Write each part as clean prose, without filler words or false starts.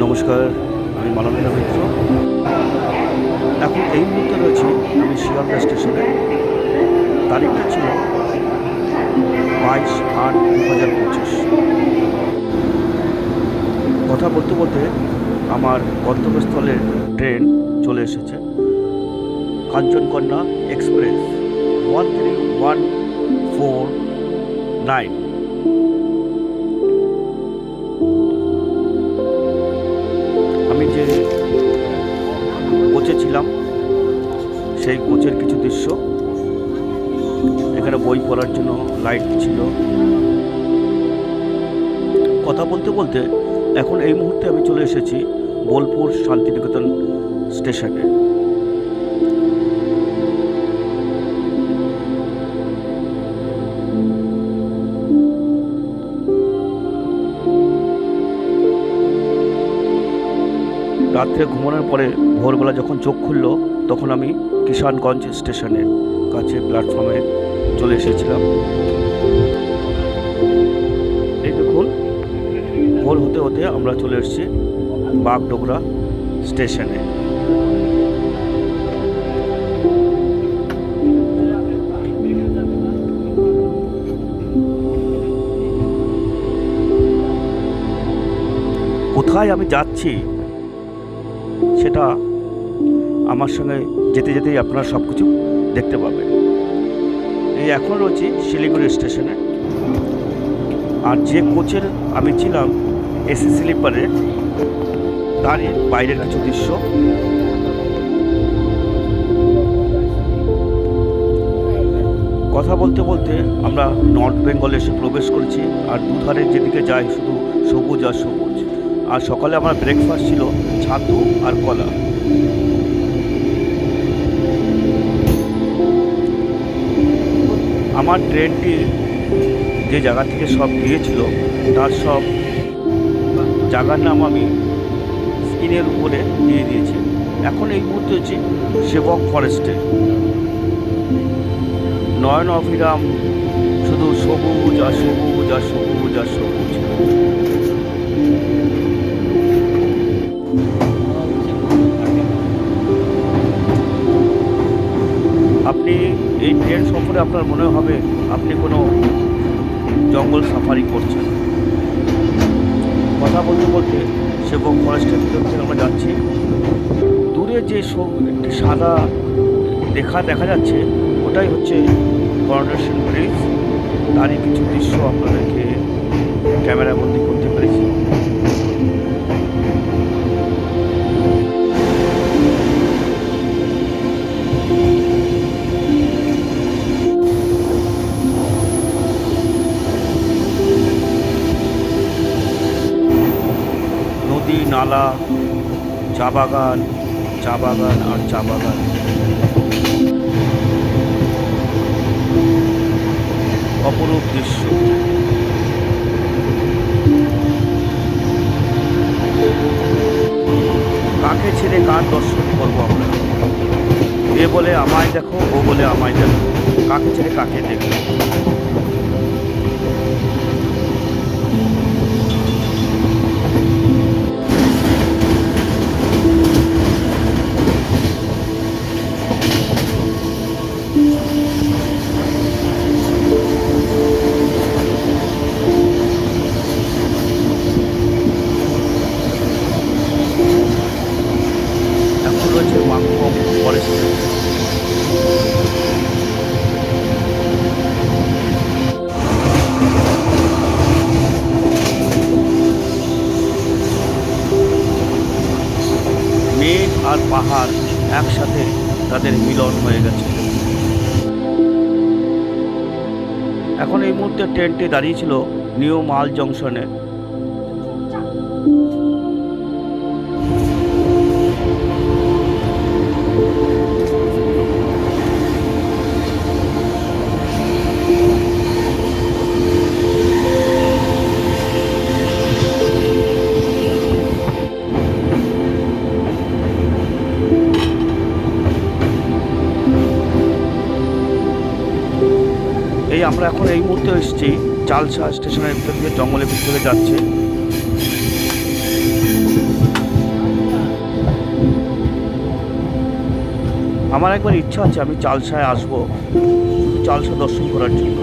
নমস্কার, আমি মানবেন্দ্র মিত্র। এখন এই মুহূর্তে রয়েছি আমি শিয়ালদা স্টেশনে। তারিখটা ছিল 22/8/2025। কথা বলতে বলতে আমার গন্তব্যস্থলের ট্রেন চলে এসেছে। কাঞ্চনকন্যা এক্সপ্রেস 13149। আমি যে কোচে ছিলাম সেই কোচের কিছু দৃশ্য, এখানে বই পড়ার জন্য লাইট ছিল। কথা বলতে বলতে এখন এই মুহূর্তে আমি চলে এসেছি বোলপুর শান্তিনিকেতন স্টেশনে। রাত্রে ঘুমানোর পরে ভোরবেলা যখন চোখ খুলল তখন আমি কিষানগঞ্জ স্টেশনের কাছে প্ল্যাটফর্মে চলে এসেছিলাম। এই দেখুন, ভোর হতে হতে আমরা চলে এসেছি বাগডোগরা স্টেশনে। কোথায় আমি যাচ্ছি সেটা আমার সঙ্গে যেতে যেতেই আপনারা সব কিছু দেখতে পাবেন। এই এখন রয়েছি শিলিগুড়ি স্টেশনে। আর যে কোচের আমি ছিলাম এসি স্লিপারে, তারই বাইরের কিছু দৃশ্য। কথা বলতে বলতে আমরা নর্থ বেঙ্গলে এসে প্রবেশ করেছি। আর দুধারে যেদিকে যাই শুধু সবুজ আর সবুজ। আর সকালে আমার ব্রেকফাস্ট ছিল ছাতু আর কলা। আমার ট্রেনটি যে জায়গা থেকে সব গিয়েছিল তার সব জায়গার নাম আমি স্ক্রিনের উপরে দিয়ে দিয়েছি। এখন এই মুহূর্তে হচ্ছে সেবক ফরেস্টে। নয়ন অভিরাম, শুধু সবুজ আর সবুজ আর সবুজ আর সবুজ। আপনি এই ট্রেন সফরে আপনার মনে হবে আপনি কোনো জঙ্গল সাফারি করছেন। কথা বলতে বলতে সেবক ফরেস্টের ভিতর থেকে আমরা যাচ্ছি। দূরে যে একটি সাদা দেখা যাচ্ছে ওটাই হচ্ছে করোনেশন ব্রিজ। তারই কিছু দৃশ্য আপনাদেরকে ক্যামেরাবন্দি করতে পেরেছি। নদী, নালা, চা বাগান, চা বাগান আর চা বাগান। অপরূপ দৃশ্য। কাকে ছেড়ে কার দর্শন করবো আমরা? এ বলে আমায় দেখো, ও বলে আমায় দেখো, কাকে ছেড়ে কাকে দেখবো? এখন রয়েছে মাংকম ফরেস্ট। মেঘ আর পাহাড় একসাথে তাদের মিলন হয়ে গেছে। এখন এই মুহূর্তে ট্রেনটি দাঁড়িয়েছিল নিউ মাল জংশনে। এই আমরা এখন এই মুহূর্তে এসেছি চালসা স্টেশনের ভিতর দিয়ে, জঙ্গলের ভিতরে যাচ্ছে। আমার একবার ইচ্ছা আছে আমি চালসায় আসবো, চালসা দর্শন করার জন্য।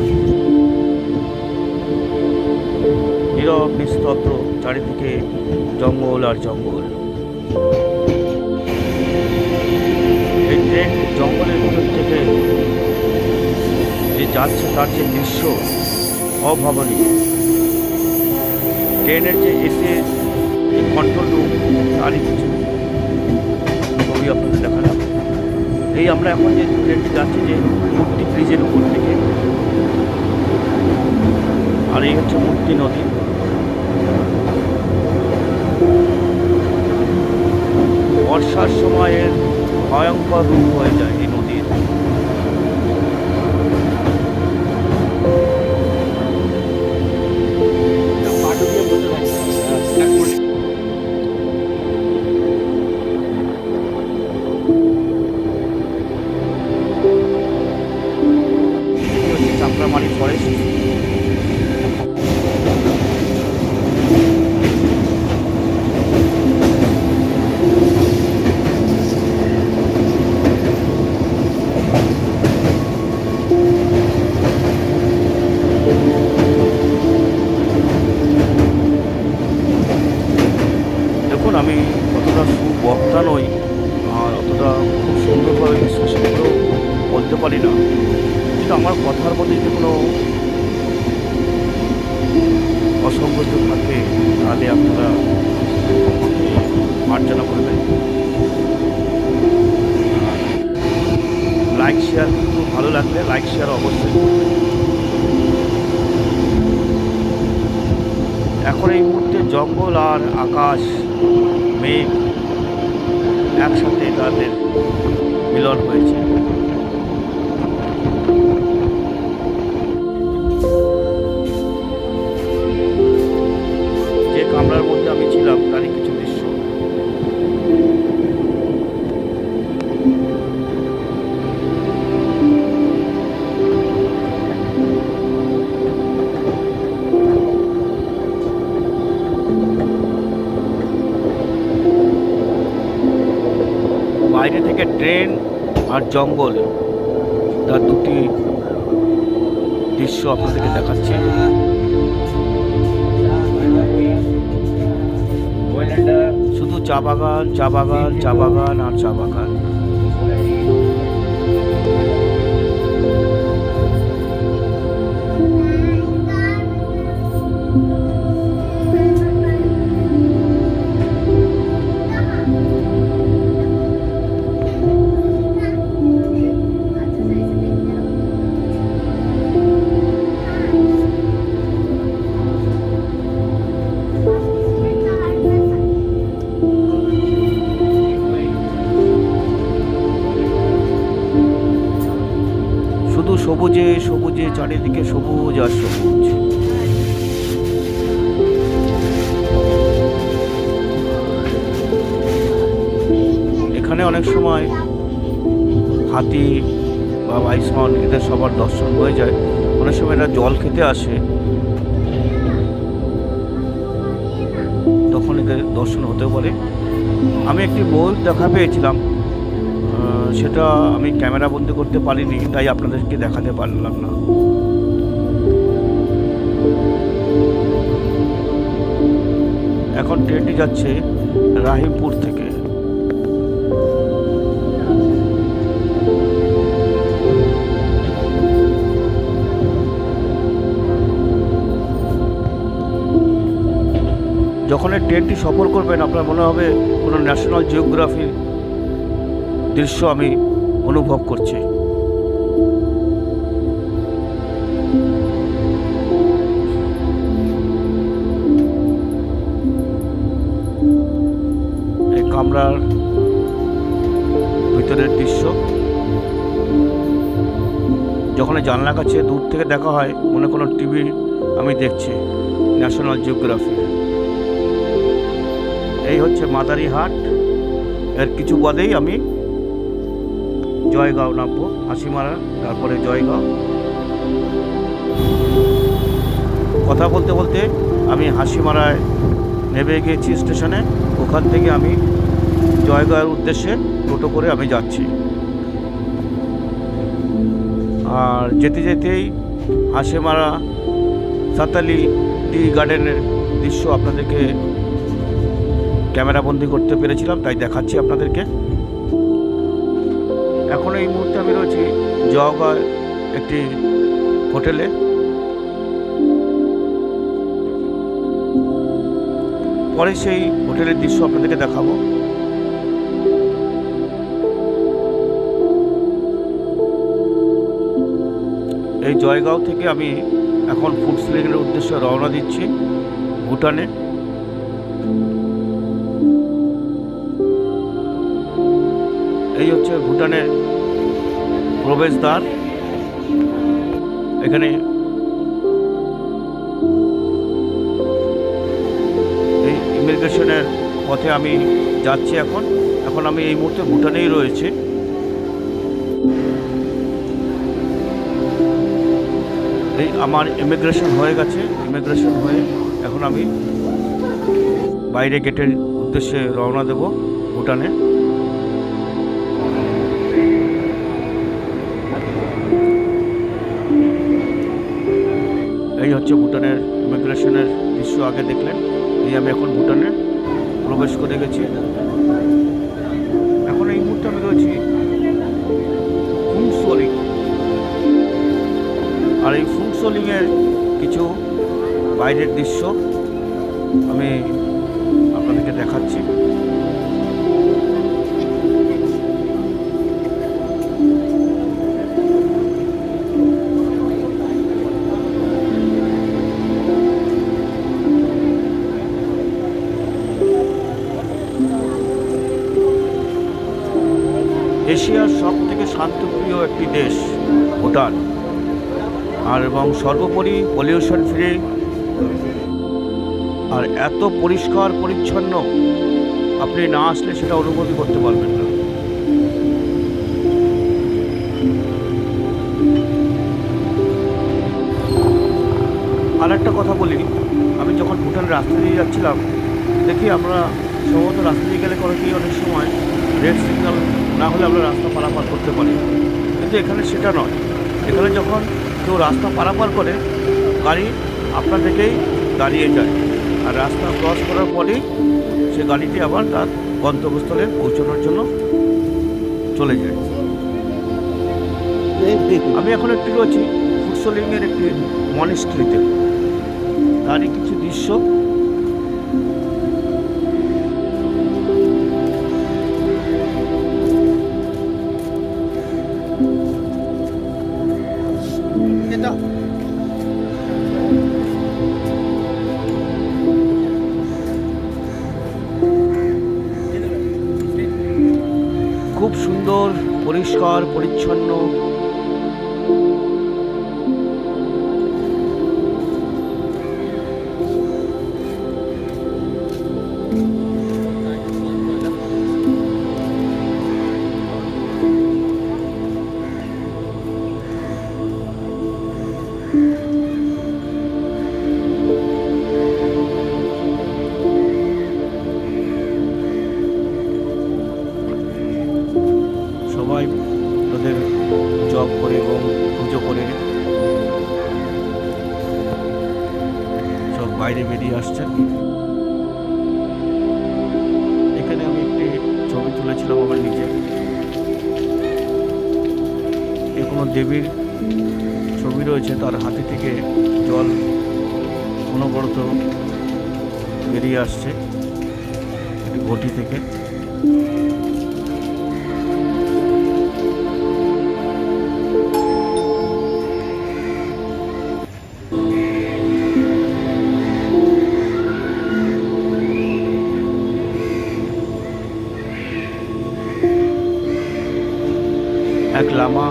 নীরব নিস্তব্ধ, চারিদিকে জঙ্গল আর জঙ্গল। এই ট্রেন জঙ্গলের ভিতর থেকে যে যাচ্ছে তার যে দৃশ্য অভাবনীয়। ট্রেনের যে এসে কন্ট্রোল রুম তারই কিছু ছবি আপনাদের দেখালাম। এই আমরা এখন যে ট্রেনটি যাচ্ছি যে মূর্তি ব্রিজের উপর থেকে, আর এই হচ্ছে মূর্তি নদী। বর্ষার সময়ের ভয়ঙ্কর রূপ হয়ে যায় এই নদীর। চাকরামারি ফরেস্ট। দেখুন, আমি অতটা সুবক্তা নই আর অতটা খুব সুন্দরভাবে বিশ্লেষণ করেও বলতে পারি না, কিন্তু আমার কথার মধ্যে যদি কোনো অসঙ্গত থাকে তাহলে আপনারা মার্জনা করবেন। লাইক শেয়ার, কিন্তু ভালো লাগলে লাইক শেয়ার অবশ্যই করবেন। এখন এই মুহূর্তে জঙ্গল আর আকাশ মেঘ একসাথে তাদের মিলন হয়েছে। যে কামরার মধ্যে আমি ছিলাম তারই কিছু দৃশ্য। বাইরে থেকে ট্রেন আর জঙ্গল, তার দুটি দৃশ্য আপনাদেরকে দেখাচ্ছি। শুধু চা বাগান, চা বাগান, চা বাগান আর চা বাগান। শুধু সবুজে সবুজে, চারিদিকে সবুজ আর সবুজ। এখানে অনেক সময় হাতি বা বাইসন এদের সবার দর্শন হয়ে যায়। অনেক সময় এরা জল খেতে আসে, তখন এদের দর্শন হতে পারে। আমি একটি ময়ূর দেখা পেয়েছিলাম, সেটা আমি ক্যামেরা বন্দি করতে পারিনি, তাই আপনাদেরকে দেখাতে পারলাম না। এখন ট্রেনটি যাচ্ছে রাহিমপুর থেকে। যখন এই ট্রেনটি সফর করবেন আপনার মনে হবে কোনো ন্যাশনাল জিওগ্রাফির দৃশ্য আমি অনুভব করছি। এই কামরার ভিতরের দৃশ্য, যখন জানলা কাছে দূর থেকে দেখা হয় মনে কোনো টিভি আমি দেখছি, ন্যাশনাল জিওগ্রাফি। এই হচ্ছে মাদারিহাট। এর কিছু বাদেই আমি জয়গাঁও নামবো, হাসিমারা, তারপরে জয়গাঁও। কথা বলতে বলতে আমি হাসিমারায় নেমে গিয়েছি স্টেশনে। ওখান থেকে আমি জয়গাঁওয়ের উদ্দেশ্যে টোটো করে আমি যাচ্ছি। আর যেতে যেতেই হাসেমারা সাতালি টি গার্ডেনের দৃশ্য আপনাদেরকে ক্যামেরাবন্দি করতে পেরেছিলাম, তাই দেখাচ্ছি আপনাদেরকে। এখন এই মুহূর্তে আমি রয়েছি জওগাঁয় একটি হোটেলে। পরে সেই হোটেলের দৃশ্য আপনাদেরকে দেখাবো। এই জয়গাঁও থেকে আমি এখন ফুডস্লিংয়ের উদ্দেশ্যে রওনা দিচ্ছি ভুটানে। এই হচ্ছে ভুটানের প্রবেশদ্বার। এখানে এই ইমিগ্রেশনের পথে আমি যাচ্ছি। এখন আমি এই মুহূর্তে ভুটানেই রয়েছে। এই আমার ইমিগ্রেশন হয়ে গেছে। ইমিগ্রেশন হয়ে এখন আমি বাইরে গেটের উদ্দেশ্যে রওনা দেব ভুটানে। এই হচ্ছে ভুটানের ইমিগ্রেশনের দৃশ্য, আগে দেখলেন। এই আমি এখন ভুটানে প্রবেশ করে গেছি। এখন এই মুহূর্তে আমি রয়েছি ফুংসোলিং। আর এই ফুংসোলিংয়ের কিছু বাইরের দৃশ্য আমি আপনাদেরকে দেখাচ্ছি। এশিয়ার সব থেকে শান্তপ্রিয় একটি দেশ ভুটান, আর এবং সর্বোপরি পলিউশন ফ্রি, আর এত পরিষ্কার পরিচ্ছন্ন আপনি না আসলে সেটা অনুভূতি করতে পারবেন না। আর একটা কথা বলি, আমি যখন ভুটানের রাস্তা দিয়ে যাচ্ছিলাম, দেখি আমরা সম্ভবত রাস্তা দিয়ে গেলে করে কি অনেক সময় রেড সিগন্যাল না হলে আমরা রাস্তা পারাপার করতে পারি, কিন্তু এখানে সেটা নয়। এখানে যখন কেউ রাস্তা পারাপার করে, গাড়ি আপনার থেকেই দাঁড়িয়ে যায়, আর রাস্তা ক্রস করার পরেই সে গাড়িটি আবার তার গন্তব্যস্থলে পৌঁছানোর জন্য চলে যায়। আমি এখন একটি রয়েছি ফুংসোলিংয়ের একটি মনেস্ট্রিতে, তারই কিছু দৃশ্য। খুব সুন্দর, পরিষ্কার পরিচ্ছন্ন। সবাই তাদের জব করে এবং পুজো করে সব বাইরে বেরিয়ে আসছে। এখানে আমি একটি ছবি তুলেছিলাম আমার নিজে। এ কোনো দেবীর ছবি রয়েছে, তার হাতে থেকে জল অনবরত বেরিয়ে আসছে একটি ঘটি থেকে। এক লামা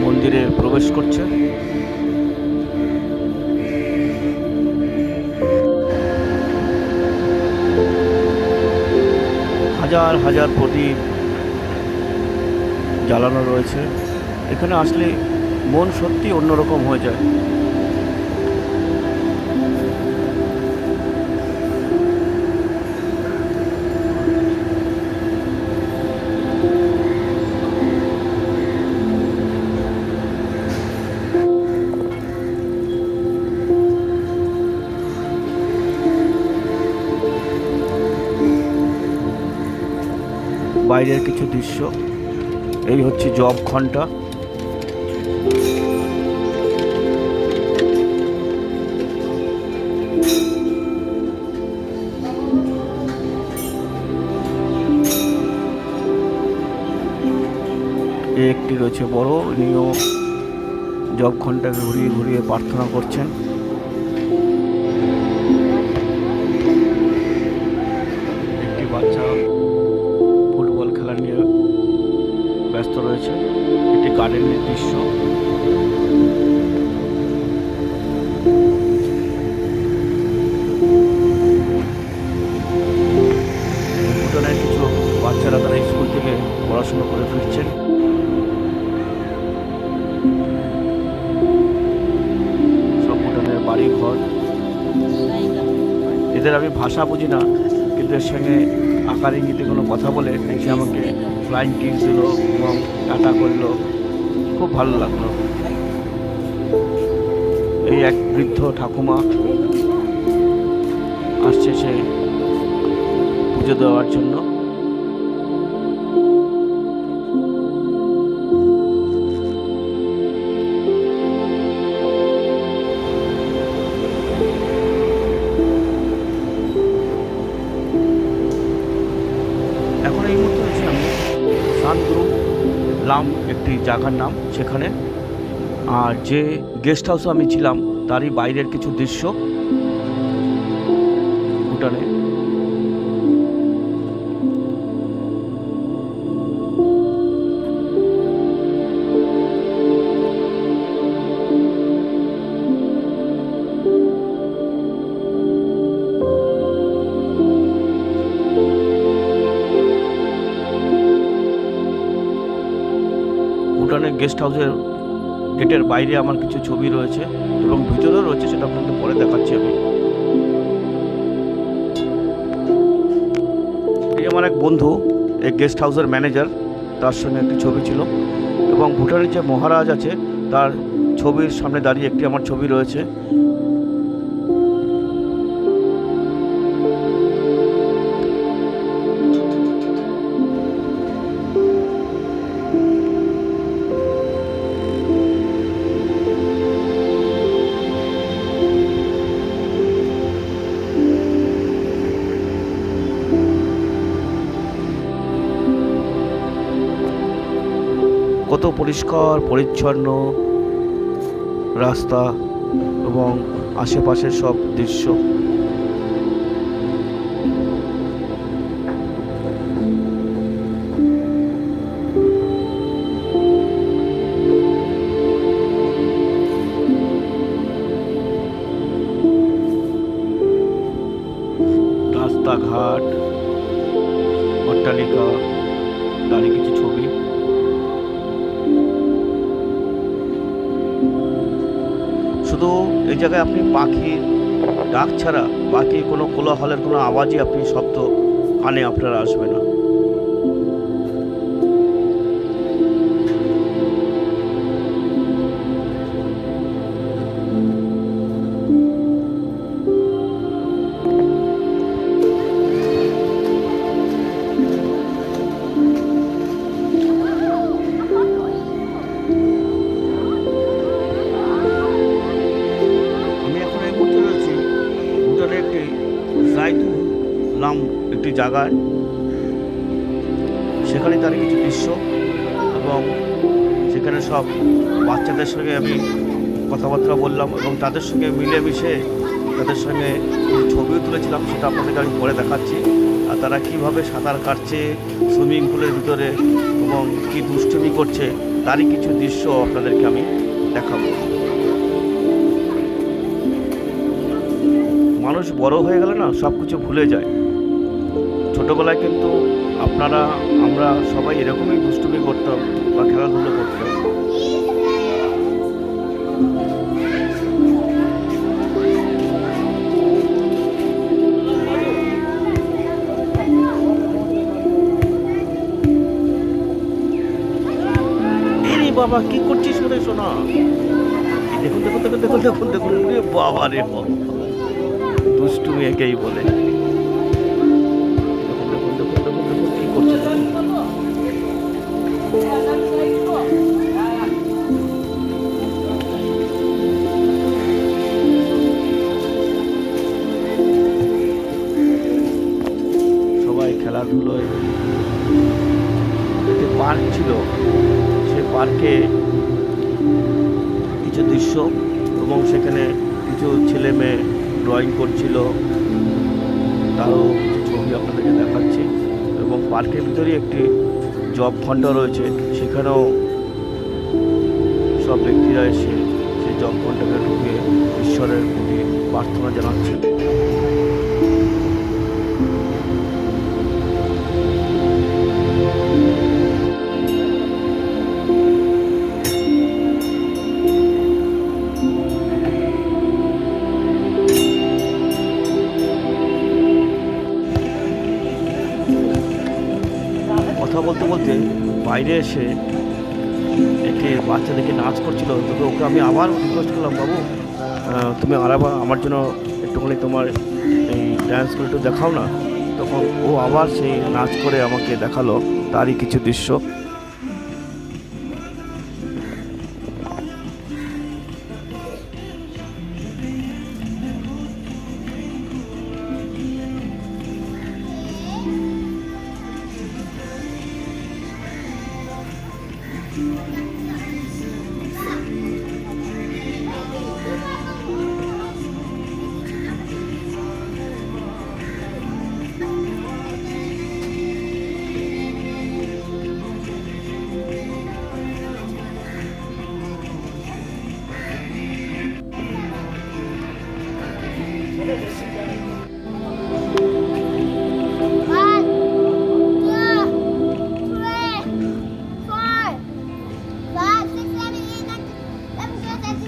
মন্দিরে প্রবেশ করছে। হাজার হাজার প্রদীপ জ্বালানো রয়েছে। এখানে আসলে মন সত্যি অন্যরকম হয়ে যায়। বাইরের কিছু দৃশ্য। এই হচ্ছে জব ঘন্টা। একটি রয়েছে বড়, উনিও জব ঘন্টাকে ঘুরিয়ে ঘুরিয়ে প্রার্থনা করছেন। একটি বাচ্চা ফুটবল খেলা নিয়ে ব্যস্ত রয়েছে। একটি গার্ডেনের দৃশ্য। ভুটানের কিছু বাচ্চারা তারা স্কুল থেকে পড়াশোনা করে ফিরছেন। সব ভুটানের বাড়ি ঘর। এদের আমি ভাষা বুঝি না, কিন্তু এর সঙ্গে আকার ইঙ্গিতে কোনো কথা বলে এসে আমাকে ফ্লাইং কিস দিল এবং টাটা করলো। খুব ভালো লাগলো। এই এক বৃদ্ধ ঠাকুমা আসছে সে পুজো দেওয়ার জন্য। এখন এই মুহূর্তে রয়েছে আমি সানগ্রুপ লাম একটি জায়গার নাম সেখানে। আর যে গেস্ট হাউসে আমি ছিলাম তারই বাইরের কিছু দৃশ্য ভুটানে। ভুটানের গেস্ট হাউসের গেটের বাইরে আমার কিছু ছবি রয়েছে এবং ভিতরেও রয়েছে, সেটা আপনাদের পরে দেখাচ্ছি আমি। এই আমার এক বন্ধু, এই গেস্ট হাউসের ম্যানেজার, তার সঙ্গে একটি ছবি ছিল এবং ভুটানের যে মহারাজ আছে তার ছবির সামনে দাঁড়িয়ে একটি আমার ছবি রয়েছে। কত পরিষ্কার পরিচ্ছন্ন রাস্তা এবং আশেপাশের সব দৃশ্য। রাস্তাঘাট, অট্টালিকা, তারই কিছু ছবি। শুধু এই জায়গায় আপনি পাখির ডাক ছাড়া বাকি কোনো কোলাহলের কোনো আওয়াজই আপনি শব্দ কানে আপনার আসবে না। নাম একটি জায়গায়, সেখানে তার কিছু দৃশ্য এবং সেখানে সব বাচ্চাদের সঙ্গে আমি কথাবার্তা বললাম এবং তাদের সঙ্গে মিলেমিশে তাদের সঙ্গে ছবিও তুলেছিলাম, সেটা আপনাদেরকে আমি পরে দেখাচ্ছি। আর তারা কীভাবে সাঁতার কাটছে সুইমিং পুলের ভিতরে এবং কী দুষ্টুমি করছে তারই কিছু দৃশ্য আপনাদেরকে আমি দেখাবো। মানুষ বড় হয়ে গেলে না সব কিছু ভুলে যায়। ছোটোবেলায় কিন্তু আমরা সবাই এরকমই দুষ্টুমি করতাম বা খেলাধুলো করতাম। বাবা কি করছিস রে সোনা? দেখুন দেখুন দেখুন দেখুন দেখুন দেখুন বাবা রে বাবা, দুষ্টুমি একেই বলে। দেখুন দেখুন দেখুন দেখুন দেখুন কি করছে। খেলাধুলোয় একটি পার্ক ছিল, সেই পার্কে কিছু দৃশ্য এবং সেখানে কিছু ছেলে মেয়ে ড্রয়িং করছিল, তারও কিছু ছবি আপনাদেরকে দেখাচ্ছি। এবং পার্কের ভিতরেই একটি জব ঘণ্টা রয়েছে, সেখানেও সব ব্যক্তিরা এসে সেই জব ঘণ্টাকে ঢুকে ঈশ্বরের প্রতি প্রার্থনা জানাচ্ছেন। কথা বলতে বলতে বাইরে এসে একটি বাচ্চা দেখে নাচ করছিল, তবে ওকে আমি আবার রিকোয়েস্ট করলাম, বাবু তুমি আবার আমার জন্য একটুখানি তোমার এই ডান্সগুলো একটু দেখাও না। তখন ও আবার সেই নাচ করে আমাকে দেখালো তারই কিছু দৃশ্য।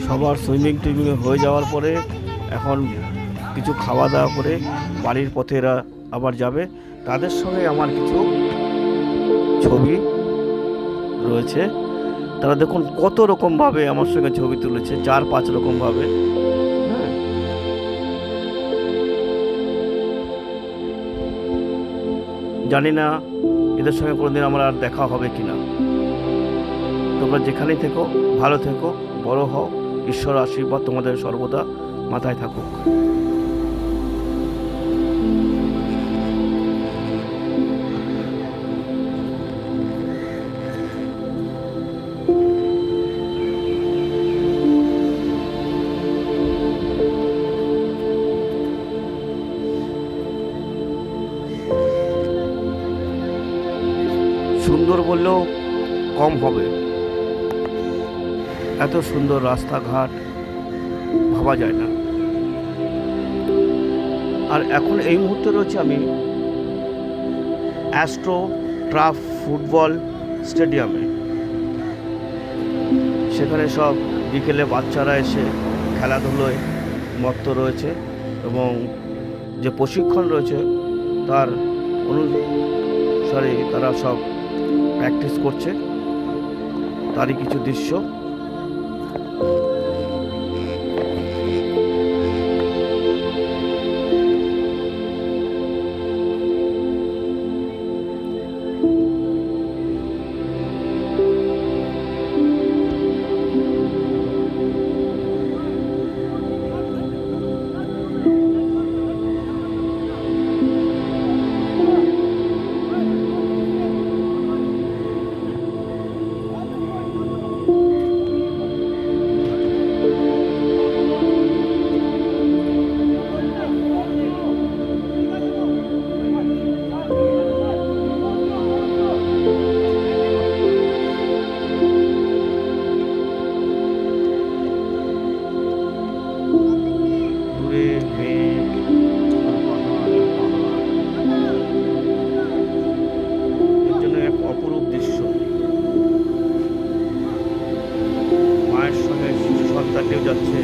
সবার সুইমিং টুইমিং হয়ে যাওয়ার পরে এখন কিছু খাওয়া দাওয়া করে বাড়ির পথে এরা আবার যাবে। তাদের সঙ্গে আমার কিছু ছবি রয়েছে। তারা দেখুন কত রকমভাবে আমার সঙ্গে ছবি তুলেছে, 4-5 রকমভাবে। হ্যাঁ, জানি না এদের সঙ্গে কোনোদিন আমার আর দেখা হবে কিনা। তোমরা যেখানেই থেকো ভালো থেকো, বড় হও, ঈশ্বর আশীর্বাদ তোমাদের সর্বদা মাথায় থাকুক। সুন্দর বললেও কম হবে, এত সুন্দর রাস্তাঘাট ভাবা যায় না। আর এখন এই মুহূর্তে রয়েছে আমি অ্যাস্ট্রো টার্ফ ফুটবল স্টেডিয়ামে। সেখানে সব বিকেলে বাচ্চারা এসে খেলাধুলোয় মত্ত রয়েছে এবং যে প্রশিক্ষণ রয়েছে তার অনুসারে তারা সব প্র্যাকটিস করছে, তারই কিছু দৃশ্য। যাচ্ছে।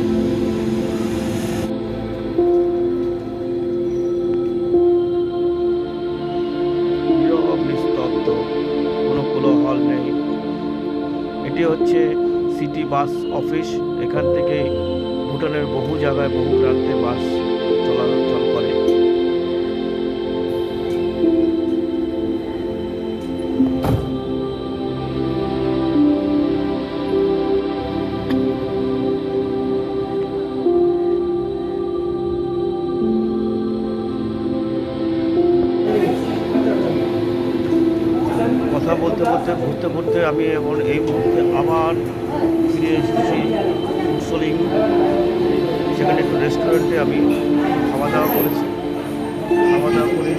নিস্তব্ধ, কোনো কোলাহল নেই। এটি হচ্ছে সিটি বাস অফিস। এখান থেকে ভুটানের বহু জায়গায় বহু প্রান্তে বাস চলাচল করে। কথা বলতে বলতে ঘুরতে ঘুরতে আমি এখন এই মুহূর্তে আবার ফিরে এসেছি কুশলিং। সেখানে একটু রেস্টুরেন্টে আমি খাওয়া দাওয়া করেছি। খাওয়া দাওয়া করে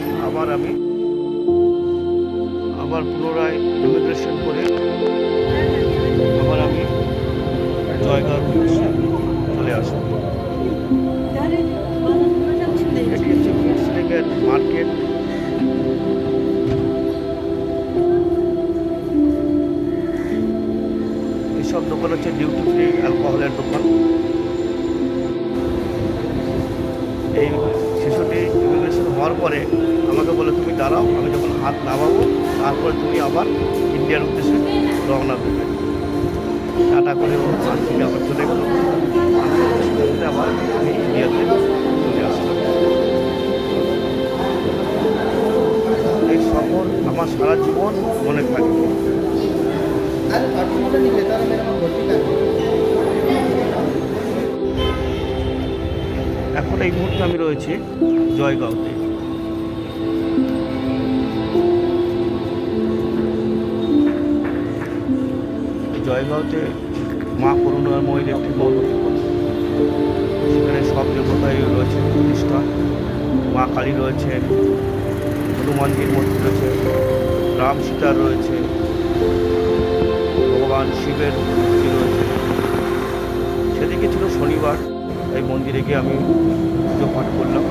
আবার পুনরায় ইমিগ্রেশন করে আবার আমি জয়গাঁও উদ্দেশ্যে চলে আসবো। এটি হচ্ছে কুশলিংয়ের মার্কেট। এইসব দোকান হচ্ছে ডিউটি ফ্রি অ্যালকোহলের দোকান। এই শিশুটি ইমিগ্রেশন হওয়ার পরে আমাকে বলে, তুমি দাঁড়াও, আমি যখন হাত নামাবো তারপরে তুমি আবার ইন্ডিয়ার উদ্দেশ্যে রওনা দেবে। টাটা করে ও হাত থেকে আবার চলে গেল। আবার আমি ইন্ডিয়াতে চলে আসলাম। এই সফর আমার সারা জীবন মনে থাকবে। এখন এই মুহূর্তে আমি রয়েছি জয়গাঁওতে। জয়গাঁওতে মা করুণাময়ীর একটি মন্দির, সেখানে সব দেবতাই রয়েছে প্রতিষ্ঠা। মা কালী রয়েছে, হনুমানজির মূর্তি রয়েছে, রাম সীতার রয়েছে, ভগবান শিবের মূর্তি রয়েছে। সেদিকে ছিল শনিবার, এই মন্দিরে গিয়ে আমি পুজো পাঠ করলাম।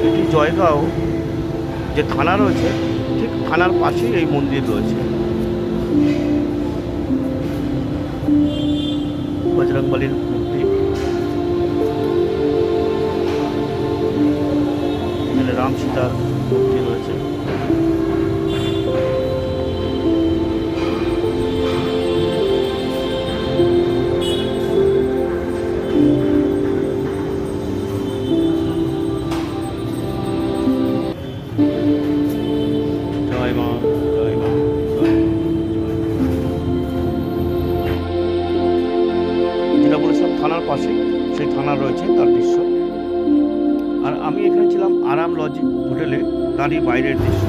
এটি জয়গাঁও যে থানা রয়েছে, ঠিক থানার পাশেই এই মন্দির রয়েছে। বজরংবলীর মূর্তি, এখানে রাম সীতার মূর্তি রয়েছে। যেটা বলেছিলাম থানার পাশে, সেই থানা রয়েছে তার দৃশ্য। আর আমি এখানে ছিলাম আরাম লজ হোটেলে, তারই বাইরের দৃশ্য।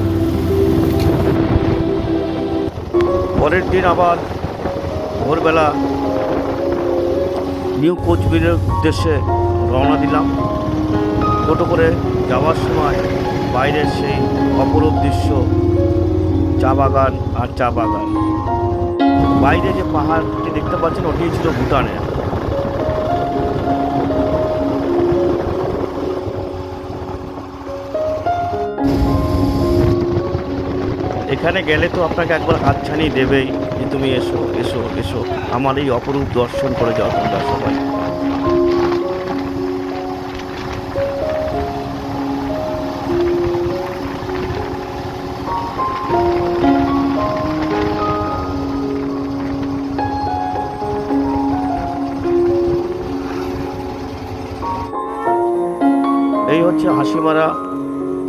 পরের দিন আবার ভোরবেলা নিউ কোচবিহারের উদ্দেশ্যে রওনা দিলাম। টোটো করে যাওয়ার সময় বাইরের সেই অপরূপ দৃশ্য, চা বাগান আর চা বাগান। বাইরে যে পাহাড়টি দেখতে পাচ্ছেন, ওটি ছিল ভুটানের। এখানে গেলে তো আপনাকে একবার হাতছানি দেবেই যে তুমি এসো এসো এসো, আমার এই অপরূপ দর্শন করে যাও তোমরা সবাই। এই হচ্ছে হাসিমারা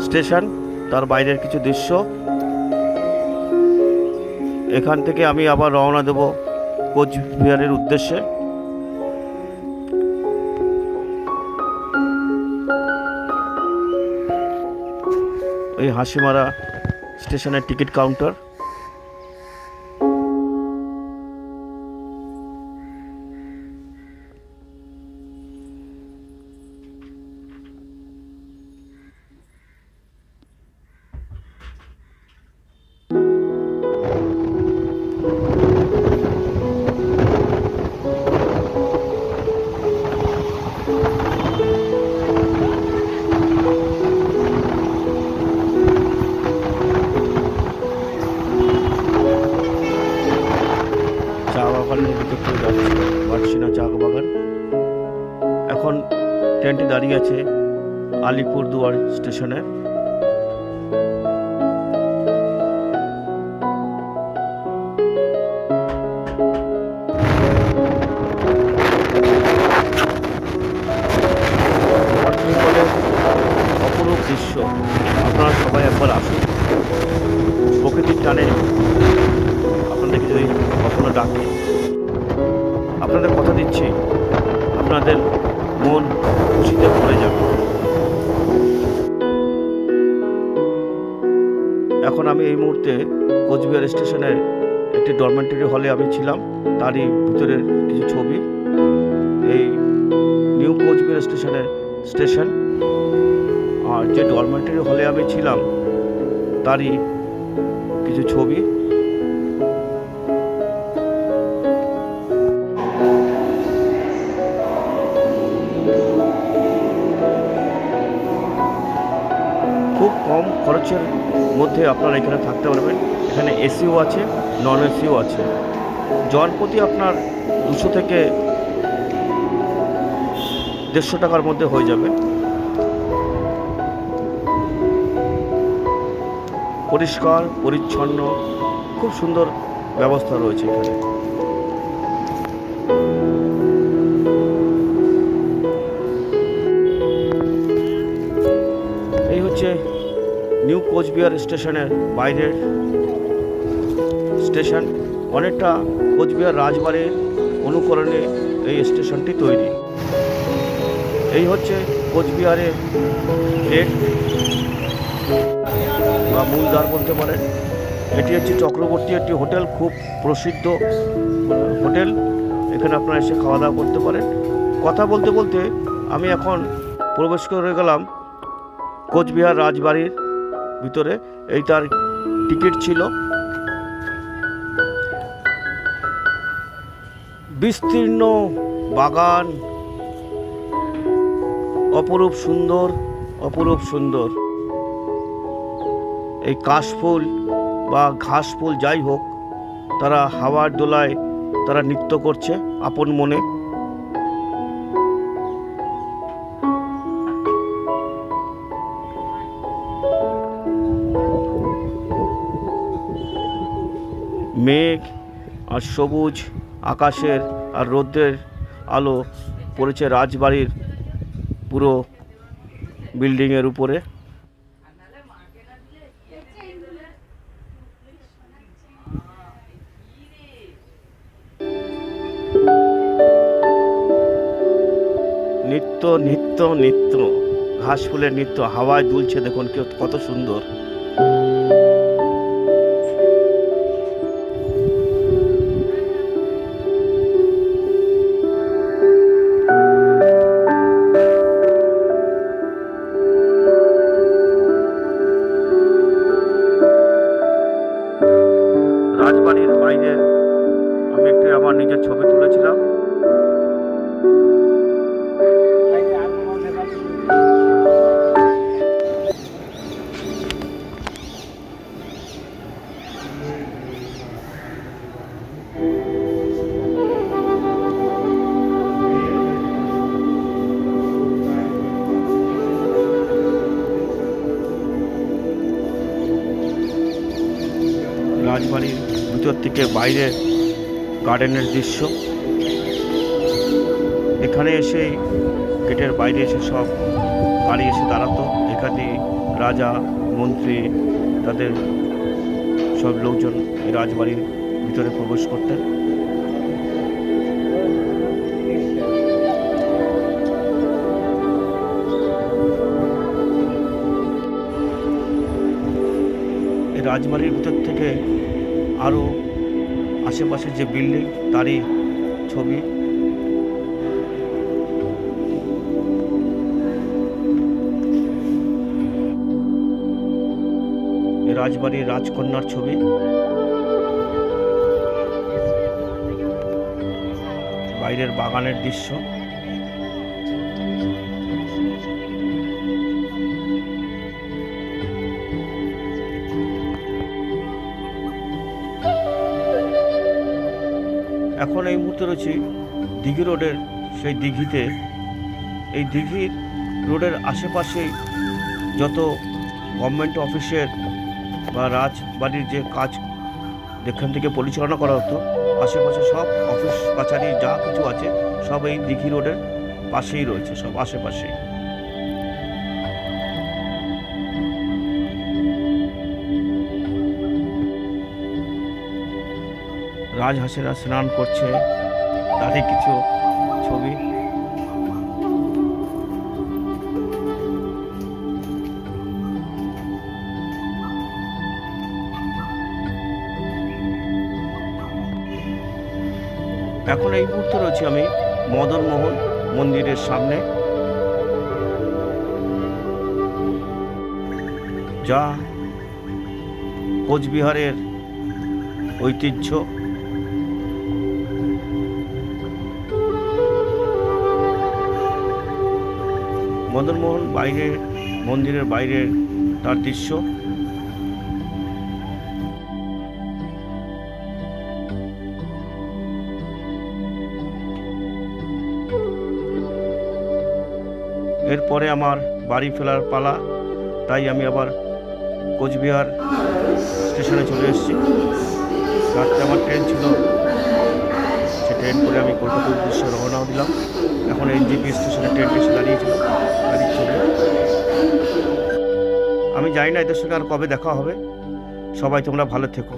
স্টেশন, তার বাইরের কিছু দৃশ্য। এখান থেকে আমি আবার রওনা দেব কোচবিহারের উদ্দেশ্যে। এই হাসিমারা স্টেশনের টিকিট কাউন্টার। পাচ্ছি না চা বাগান। এখন ট্রেনটি দাঁড়িয়ে আছে আলিপুরদুয়ার স্টেশনে। অপরূপ দৃশ্য, আপনারা সবাই একবার আসুন। প্রকৃতির টানে আপনাদেরকে যদি কখনো ডাকে, আপনাদের কথা দিচ্ছি আপনাদের মন খুশিতে আমি এই মুহূর্তে কোচবিহার স্টেশনের একটি ডরমেন্টারি হলে আমি ছিলাম, তারই ভিতরের কিছু ছবি। এই নিউ কোচবিহার স্টেশন, আর যে ডরমেন্টারি হলে আমি ছিলাম তারই কিছু ছবি। খুব কম খরচের মধ্যে আপনারা এখানে থাকতে পারবেন। এখানে এসিও আছে, নন এসিও আছে। জন প্রতি আপনার 200 থেকে 150 টাকার মধ্যে হয়ে যাবে। পরিষ্কার পরিচ্ছন্ন, খুব সুন্দর ব্যবস্থা রয়েছে এখানে। এই হচ্ছে নিউ কোচবিহার স্টেশনের বাইরের স্টেশন। অনেকটা কোচবিহার রাজবাড়ির অনুকরণে এই স্টেশনটি তৈরি। এই হচ্ছে কোচবিহারের গেট বা মূল দ্বার বলতে পারেন। এটি হচ্ছে চক্রবর্তী একটি হোটেল, খুব প্রসিদ্ধ হোটেল। এখানে আপনারা এসে খাওয়া দাওয়া করতে পারেন। কথা বলতে বলতে আমি এখন প্রবেশ করে গেলাম কোচবিহার রাজবাড়ির ভিতরে। এই তার টিকিট ছিল। বিস্তীর্ণ বাগান, অপরূপ সুন্দর, অপরূপ সুন্দর। এই কাশফুল বা ঘাস ফুল যাই হোক, তারা হাওয়ার দোলায় তারা নৃত্য করছে আপন মনে। মেঘ আর সবুজ আকাশের আর রৌদ্রের আলো পড়েছে রাজবাড়ির পুরো বিল্ডিংয়ের উপরে। নৃত্য নৃত্য নৃত্য, ঘাস ফুলের নৃত্য হাওয়ায় দুলছে, দেখুন কত সুন্দর। রাজবাড়ির বাইরে আমি একটু আমার নিজের ছবি তুলেছিলাম। রাজবাড়ির ভিতর থেকে বাইরের গার্ডেনের দৃশ্য। এখানে এসেই গেটের বাইরে এসে সব গাড়ি এসে দাঁড়াতো। এখানে রাজা, মন্ত্রী, তাদের সব লোকজন এই রাজবাড়ির ভিতরে প্রবেশ করতেন। এই রাজবাড়ির ভিতর থেকে আরও আশেপাশে যে বিল্ডিং তারই ছবি। রাজবাড়ির রাজকন্যার ছবি। বাইরের বাগানের দৃশ্য। এখন এই মুহূর্তে রয়েছি দিঘি রোডের সেই দিঘিতে। এই দিঘির রোডের আশেপাশে যত গভর্নমেন্ট অফিসের বা রাজবাড়ির যে কাজ যেখান থেকে পরিচালনা করা হতো, আশেপাশে সব অফিস কাছারি যা কিছু আছে সব এই দিঘি রোডের পাশেই রয়েছে, সব আশেপাশেই। রাজহাঁসেরা স্নান করছে, তারই কিছু ছবি। এখন এই মুহূর্তে রয়েছি আমি মদনমোহন মন্দিরের সামনে, যা কোচবিহারের ঐতিহ্য। মদনমোহন বাইরে, মন্দিরের বাইরে তার দৃশ্য। এরপরে আমার বাড়ি ফেরার পালা, তাই আমি আবার কোচবিহার স্টেশনে চলে এসেছি। রাত্রে আমার ট্রেন ছিল, সে ট্রেন করে আমি কলকাতার উদ্দেশ্যে রওনা দিলাম। এখন এনজেপি স্টেশনে ট্রেনটি এসে দাঁড়িয়েছিল, গাড়ির চলে। আমি জানি না এদের সঙ্গে আর কবে দেখা হবে। সবাই তোমরা ভালো থেকো।